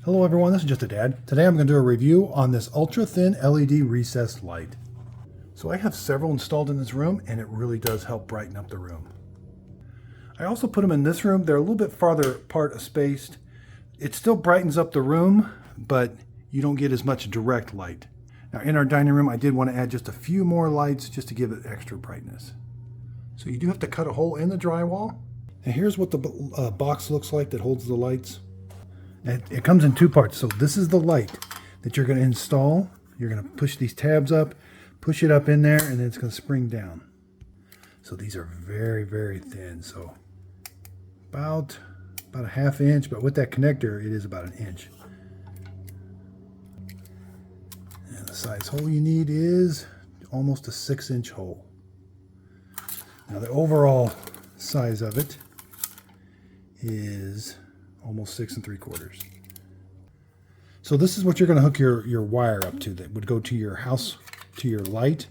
Hello everyone, this is Just a Dad. Today I'm going to do a review on this ultra thin LED recessed light. So I have several installed in this room and it really does help brighten up the room. I also put them in this room. They're a little bit farther apart spaced. It still brightens up the room, but you don't get as much direct light. Now in our dining room I did want to add just a few more lights just to give it extra brightness. So you do have to cut a hole in the drywall. And here's what the box looks like that holds the lights. It comes in two parts. So this is the light that you're going to install. You're going to push these tabs up, push it up in there, and then it's going to spring down. So these are very, very thin. So about a ½ inch, but with that connector, it is about 1 inch. And the size hole you need is almost a 6-inch hole. Now the overall size of it is almost 6 3/4. So this is what you're going to hook your wire up to that would go to your house, to your light.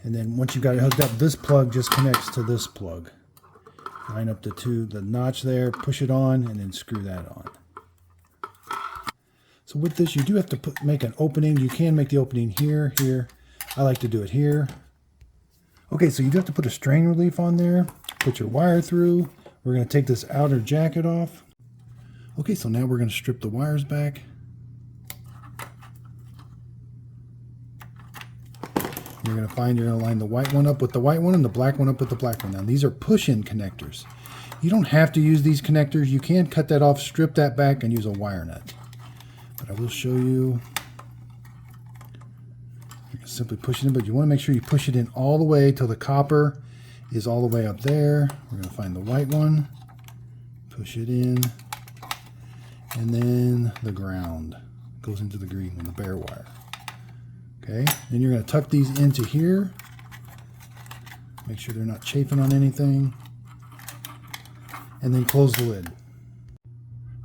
And then once you've got it hooked up, this plug just connects to this plug. Line up the notch there, push it on, and then screw that on. So with this, you do have to make an opening. You can make the opening here. I like to do it here. Okay, so you do have to put a strain relief on there, put your wire through. We're going to take this outer jacket off. Okay, so now we're going to strip the wires back. You're going to line the white one up with the white one and the black one up with the black one. Now these are push-in connectors. You don't have to use these connectors. You can cut that off, strip that back, and use a wire nut. But I will show you. You can simply push it in, but you want to make sure you push it in all the way till the copper is all the way up there. We're going to find the white one, push it in, and then the ground goes into the green one, the bare wire. Okay, then you're going to tuck these into here. Make sure they're not chafing on anything. And then close the lid.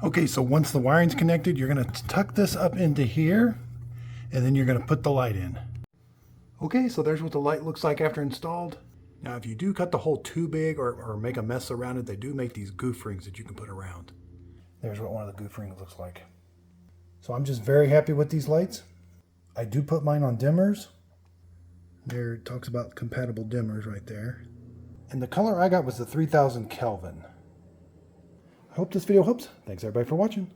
Okay, so once the wiring's connected, you're going to tuck this up into here, and then you're going to put the light in. Okay, so there's what the light looks like after installed. Now, if you do cut the hole too big or make a mess around it, they do make these goof rings that you can put around. There's what one of the goof rings looks like. So I'm just very happy with these lights. I do put mine on dimmers. There it talks about compatible dimmers right there. And the color I got was the 3000 Kelvin. I hope this video helps. Thanks everybody for watching.